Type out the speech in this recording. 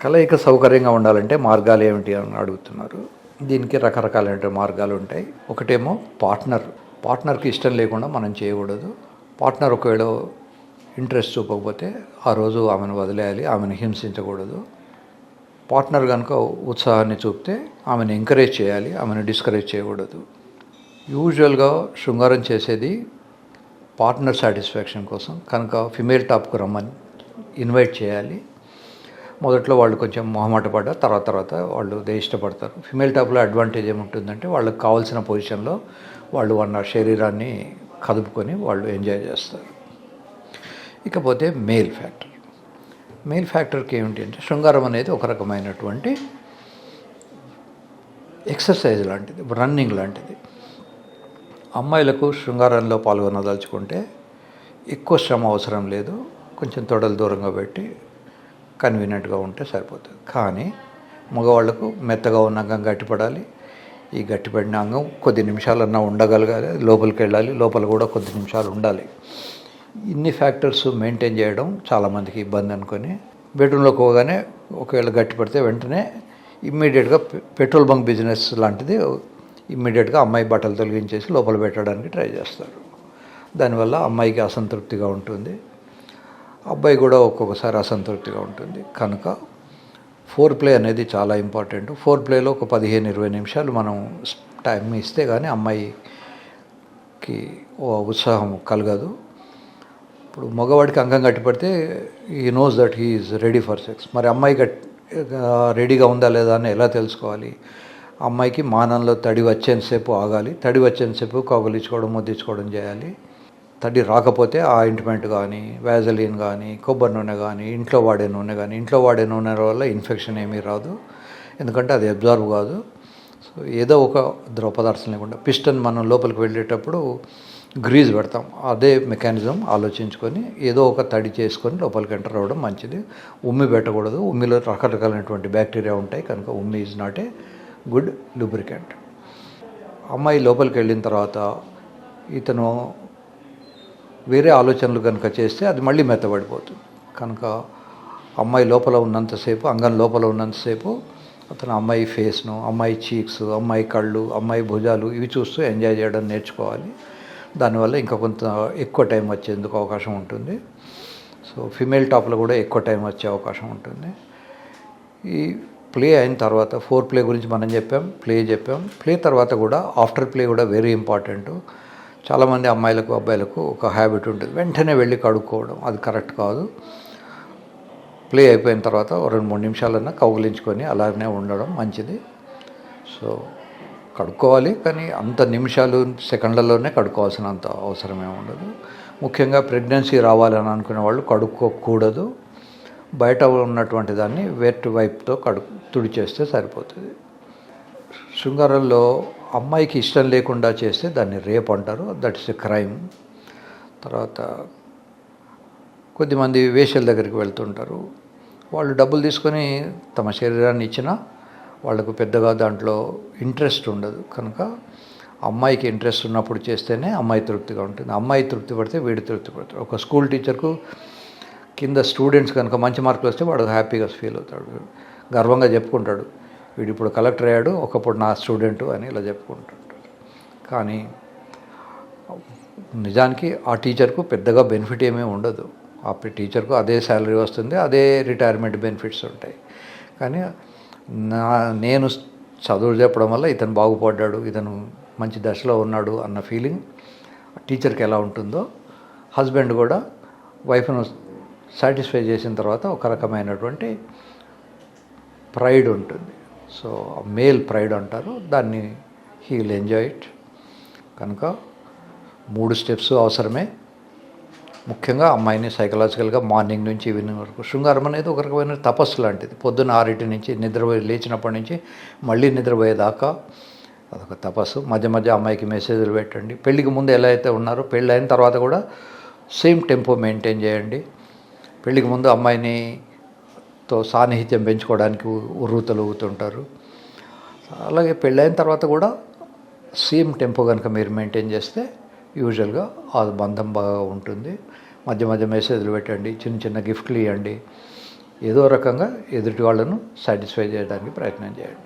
కలయిక సౌకర్యంగా ఉండాలంటే మార్గాలు ఏమిటి అని అడుగుతున్నారు. దీనికి రకరకాలైన మార్గాలు ఉంటాయి. ఒకటేమో పార్ట్నర్కి ఇష్టం లేకుండా మనం చేయకూడదు. పార్ట్నర్ ఒకవేళ ఇంట్రెస్ట్ చూపకపోతే ఆ రోజు ఆమెను వదిలేయాలి, ఆమెను హింసించకూడదు. పార్ట్నర్ కనుక ఉత్సాహాన్ని చూపితే ఆమెను ఎంకరేజ్ చేయాలి, ఆమెను డిస్కరేజ్ చేయకూడదు. యూజువల్గా శృంగారం చేసేది పార్ట్నర్ సాటిస్ఫాక్షన్ కోసం కనుక ఫిమేల్ టాప్కు రమ్మని ఇన్వైట్ చేయాలి. మొదట్లో వాళ్ళు కొంచెం మొహమాట పడ్డ తర్వాత వాళ్ళు ఇష్టపడతారు. ఫిమేల్ టాప్లో అడ్వాంటేజ్ ఏముంటుందంటే వాళ్ళకి కావాల్సిన పొజిషన్లో వాళ్ళు వాళ్ళ శరీరాన్ని కదుపుకొని వాళ్ళు ఎంజాయ్ చేస్తారు. ఇకపోతే మెయిల్ ఫ్యాక్టర్కి ఏమిటి అంటే శృంగారం అనేది ఒక రకమైనటువంటి ఎక్సర్సైజ్ లాంటిది, రన్నింగ్ లాంటిది. అమ్మాయిలకు శృంగారంలో పాల్గొనదలుచుకుంటే ఎక్కువ శ్రమ అవసరం లేదు, కొంచెం తొడలు దూరంగా పెట్టి కన్వీనియంట్గా ఉంటే సరిపోతుంది. కానీ మగవాళ్ళకు మెత్తగా ఉన్న అంగం గట్టిపడాలి. ఈ గట్టిపడిన అంగం కొద్ది నిమిషాలన్నా ఉండగలగాలి, లోపలికి వెళ్ళాలి, లోపల కూడా కొద్ది నిమిషాలు ఉండాలి. ఇన్ని ఫ్యాక్టర్స్ మెయింటైన్ చేయడం చాలామందికి ఇబ్బంది అనుకొని బెడ్రూమ్లోకి పోగానే ఒకవేళ గట్టిపడితే వెంటనే ఇమ్మీడియట్గా పెట్రోల్ బంక్ బిజినెస్ లాంటిది ఇమ్మీడియట్గా అమ్మాయి బట్టలు తొలగించేసి లోపల పెట్టడానికి ట్రై చేస్తారు. దానివల్ల అమ్మాయికి అసంతృప్తిగా ఉంటుంది, అబ్బాయి కూడా ఒక్కొక్కసారి అసంతృప్తిగా ఉంటుంది. కనుక ఫోర్ ప్లే అనేది చాలా ఇంపార్టెంట్. ఫోర్ ప్లేలో ఒక 15-20 నిమిషాలు మనం టైం ఇస్తే కానీ అమ్మాయికి ఉత్సాహం కలగదు. ఇప్పుడు మగవాడికి అంగం గట్టిపడితే ఈ knows that he is ready for sex. మరి అమ్మాయి రెడీగా ఉందా లేదా అని ఎలా తెలుసుకోవాలి? అమ్మాయికి మానంలో తడి వచ్చేంతసేపు ఆగాలి, తడి వచ్చేంతసేపు కౌగిలించుకోవడం, ముద్దించుకోవడం చేయాలి. తడి రాకపోతే ఆయింట్మెంట్ కానీ, వ్యాజలిన్ కానీ, కొబ్బరి నూనె కానీ, ఇంట్లో వాడే నూనె వల్ల ఇన్ఫెక్షన్ ఏమీ రాదు, ఎందుకంటే అది అబ్జర్వ్ కాదు. సో ఏదో ఒక ద్రవ పదార్థం లేకుండా పిస్టన్ మనం లోపలికి వెళ్ళేటప్పుడు గ్రీజ్ పెడతాం, అదే మెకానిజం ఆలోచించుకొని ఏదో ఒక తడి చేసుకొని లోపలికి ఎంటర్ అవ్వడం మంచిది. ఉమ్మి పెట్టకూడదు, ఉమ్మిలో రకరకాలైనటువంటి బ్యాక్టీరియా ఉంటాయి, కనుక ఉమ్మి is not a good lubricant. అమ్మాయి లోపలికి వెళ్ళిన తర్వాత ఇతను వేరే ఆలోచనలు కనుక చేస్తే అది మళ్ళీ మెత్తబడిపోతుంది. కనుక అమ్మాయి లోపల ఉన్నంతసేపు, అంగం లోపల ఉన్నంతసేపు అతను అమ్మాయి ఫేస్ను, అమ్మాయి చీక్స్, అమ్మాయి కళ్ళు, అమ్మాయి భుజాలు ఇవి చూస్తూ ఎంజాయ్ చేయడం నేర్చుకోవాలి. దానివల్ల ఇంకా కొంత ఎక్కువ టైం వచ్చేందుకు అవకాశం ఉంటుంది. సో ఫిమేల్ టాప్లో కూడా ఎక్కువ టైం వచ్చే అవకాశం ఉంటుంది. ఈ ప్లే అయిన తర్వాత ఫోర్ ప్లే గురించి మనం చెప్పాం, ప్లే తర్వాత కూడా ఆఫ్టర్ ప్లే కూడా వెరీ ఇంపార్టెంట్. చాలామంది అమ్మాయిలకు అబ్బాయిలకు ఒక హ్యాబిట్ ఉంటుంది, వెంటనే వెళ్ళి కడుక్కోవడం. అది కరెక్ట్ కాదు. ప్లే అయిపోయిన తర్వాత 2-3 నిమిషాలన్నా కౌగిలించుకొని అలానే ఉండడం మంచిది. సో కడుక్కోవాలి, కానీ అంత నిమిషాలు సెకండ్లలోనే కడుక్కోవాల్సినంత అవసరమే ఉండదు. ముఖ్యంగా ప్రెగ్నెన్సీ రావాలని అనుకునే వాళ్ళు కడుక్కోకూడదు. బయట ఉన్నటువంటి దాన్ని వెట్ వైప్తో తుడిచేస్తే సరిపోతుంది. శృంగారంలో అమ్మాయికి ఇష్టం లేకుండా చేస్తే దాన్ని రేప్ అంటారు, దట్ ఇస్ ఎ క్రైమ్. తర్వాత కొద్దిమంది వేశ్యల దగ్గరికి వెళ్తుంటారు. వాళ్ళు డబ్బులు తీసుకొని తమ శరీరాన్ని ఇచ్చినా వాళ్ళకు పెద్దగా దాంట్లో ఇంట్రెస్ట్ ఉండదు. కనుక అమ్మాయికి ఇంట్రెస్ట్ ఉన్నప్పుడు చేస్తేనే అమ్మాయి తృప్తిగా ఉంటుంది. అమ్మాయి తృప్తి పడితే వీడు తృప్తి పడతాడు. ఒక స్కూల్ టీచర్కు కింద స్టూడెంట్స్ కనుక మంచి మార్కులు వస్తే వాడు హ్యాపీగా ఫీల్ అవుతాడు, గర్వంగా చెప్పుకుంటాడు, వీడు ఇప్పుడు కలెక్టర్ అయ్యాడు, ఒకప్పుడు నా స్టూడెంటు అని ఇలా చెప్పుకుంటాడు. కానీ నిజానికి ఆ టీచర్కు పెద్దగా బెనిఫిట్ ఏమీ ఉండదు. ఆ టీచర్కు అదే శాలరీ వస్తుంది, అదే రిటైర్మెంట్ బెనిఫిట్స్ ఉంటాయి. కానీ నేను చదువు చెప్పడం వల్ల ఇతను బాగుపడ్డాడు, ఇతను మంచి దశలో ఉన్నాడు అన్న ఫీలింగ్ టీచర్కి ఎలా ఉంటుందో, హస్బెండ్ కూడా వైఫ్ను సాటిస్ఫై చేసిన తర్వాత ఒక రకమైనటువంటి ప్రైడ్ ఉంటుంది. సో మేల్ ప్రైడ్ అంటారు దాన్ని. He will enjoy it. కనుక 3 స్టెప్స్ అవసరమే. ముఖ్యంగా అమ్మాయిని సైకలాజికల్గా మార్నింగ్ నుంచి ఈవినింగ్ వరకు. శృంగారం అనేది ఒక రకమైన తపస్సు లాంటిది. పొద్దున్న 6 నుంచి లేచినప్పటి నుంచి మళ్ళీ నిద్రపోయేదాకా అదొక తపస్సు. మధ్య మధ్య అమ్మాయికి మెసేజ్లు పెట్టండి. పెళ్ళికి ముందు ఎలా అయితే ఉన్నారో పెళ్ళి అయిన తర్వాత కూడా సేమ్ టెంపో మెయింటైన్ చేయండి. పెళ్ళికి ముందు అమ్మాయినితో సాన్నిహిత్యం పెంచుకోవడానికి ఉర్రూతలు ఊగుతుంటారు. అలాగే పెళ్ళైన తర్వాత కూడా సేమ్ టెంపో కనుక మీరు మెయింటైన్ చేస్తే యూజువల్గా ఆ బంధం బాగా ఉంటుంది. మధ్య మధ్య మెసేజ్లు పెట్టండి, చిన్న చిన్న గిఫ్ట్లు ఇవ్వండి, ఏదో రకంగా ఎదుటి వాళ్ళను సాటిస్ఫై చేయడానికి ప్రయత్నం చేయండి.